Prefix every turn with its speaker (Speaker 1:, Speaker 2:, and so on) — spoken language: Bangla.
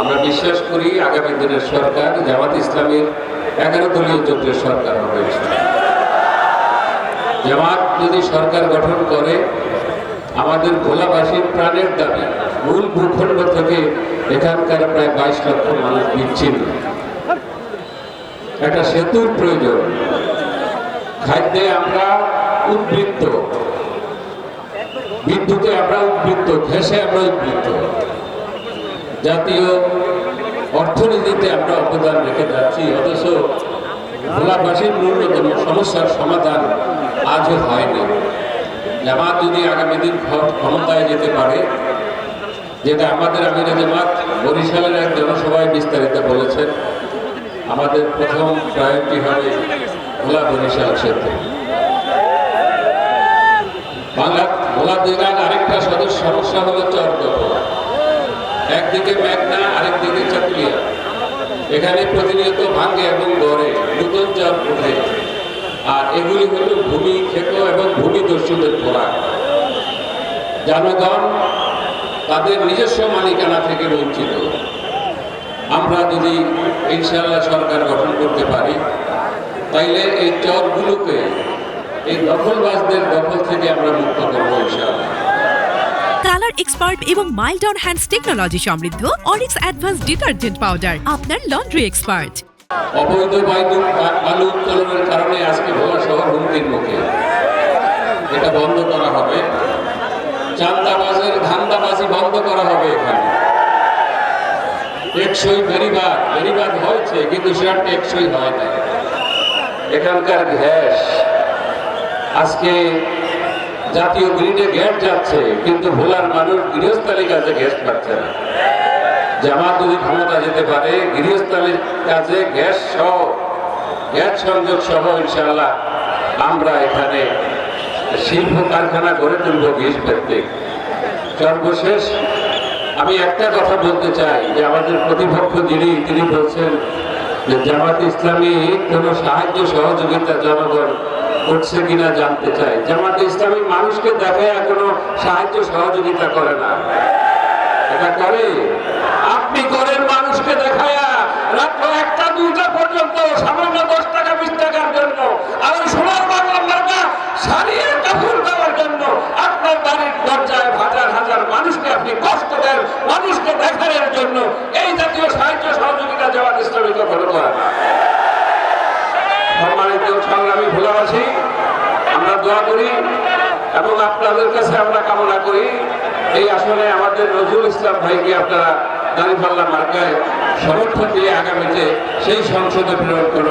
Speaker 1: আমরা বিশ্বাস করি আগামী দিনের সরকার জামাত ইসলামের 11 দলীয় জোটের সরকার হবে। জামাত যদি সরকার গঠন করে, আমাদের ভোলাবাসীর প্রাণের দাবি, মূল ভূখণ্ড থেকে এখানকার প্রায় 22 লক্ষ মানুষ বিচ্ছিন্ন, একটা সেতুর প্রয়োজন। খাদ্যে আমরা উদ্বৃত্ত, বিদ্যুতে আমরা উদ্বৃত্ত, গ্যাসে আমরা উদ্বৃত্ত, জাতীয় অর্থনীতিতে আমরা অবদান রেখে যাচ্ছি, অথচ ভোলাবাসীর ন্যূনতম সমস্যার সমাধান আজও হয়নি। জামাত যদি আগামী দিন ক্ষমতায় যেতে পারে, যেটা আমাদের আমিরে জামাত বরিশালের এক জনসভায় বিস্তারিত বলেছেন, আমাদের প্রথম প্রায়োরিটি হবে ভোলা বরিশাল সেতু। ভোলা জেলার আরেকটা সমস্যা হলো চর দখল, একদিকে মেঘনা আরেকদিকে চাকুলিয়া, এখানে প্রতিনিয়ত ভাঙে এবং গড়ে নতুন চর ওঠে, আর এগুলি হলো ভূমি ক্ষেত্র এবং ভূমিদস্যুদের খোলা। জনগণ তাদের নিজস্ব মালিকানা থেকে বঞ্চিত। আমরা যদি ইনশাআল্লাহ সরকার গঠন করতে পারি, তাইলে এই চরগুলোকে এই দখলবাজদের দখল থেকে আমরা মুক্ত করবো ইনশাআল্লাহ।
Speaker 2: কালার এক্সপার্ট এবং মাইল্ড অন হ্যান্ডস টেকনোলজি সমৃদ্ধ অরিক্স অ্যাডভান্স ডিটারজেন্ট পাউডার, আপনার লন্ড্রি এক্সপার্ট।
Speaker 1: অবৈধ বালু উত্তোলনের কারণে আজকে ভোলা শহর হুমকির মুখে, এটা বন্ধ করা হবে। চাঁদাবাজের ধান্দাবাজি বন্ধ করা হবে। এখানে টেকসই বেড়িবাঁধ হয়েছে, কিন্তু সেটা টেকসই হয় না। এখানকার গ্যাস, আজকে জাতীয় গ্রিডে গ্যাস যাচ্ছে, কিন্তু ভোলার মানুষ গৃহস্থালী কাজে গ্যাস পাচ্ছে না। জামাত যদি ক্ষমতা যেতে পারে, গৃহস্থালীর কাজে গ্যাস সংযোগ সহ ইনশাআল্লাহ আমরা এখানে শিল্প কারখানা গড়ে তুলব গ্যাস ভিত্তিক। সর্বশেষ আমি একটা কথা বলতে চাই যে আমাদের প্রতিপক্ষ তিনি বলছেন যে জামাত ইসলামী কোনো সাহায্য সহযোগিতা জনগণ করছে কিনা জানতে চাই। জামাত ইসলামী মানুষকে দেখায় কোনো সাহায্য সহযোগিতা করে না। এটা করে, আপনি করেন মানুষকে দেখায়া রাত্র 1টা 2টা পর্যন্ত সামান্য 10 টাকা 20 টাকার জন্য, আর ওই সোনার বাংলা মার্কা সারিয়ে কাপড় দেওয়ার জন্য আপনার বাড়ির দরজায় হাজার হাজার মানুষকে আপনি কষ্ট দেন, মানুষকে দেখানোর জন্য। এই জাতীয় সাহায্য সহযোগিতা জামাত ইসলামী কখনো করে না। সম্মানিত সংগ্রামী ভোলাবাসী, আমরা দোয়া করি এবং আপনাদের কাছে আমরা কামনা করি এই আসলে আমাদের নজরুল ইসলাম ভাইকে আপনারা দাঁড়িপাল্লা মার্কায় সমর্থন দিয়ে আগামীতে সেই সংসদে প্রেরণ করুন।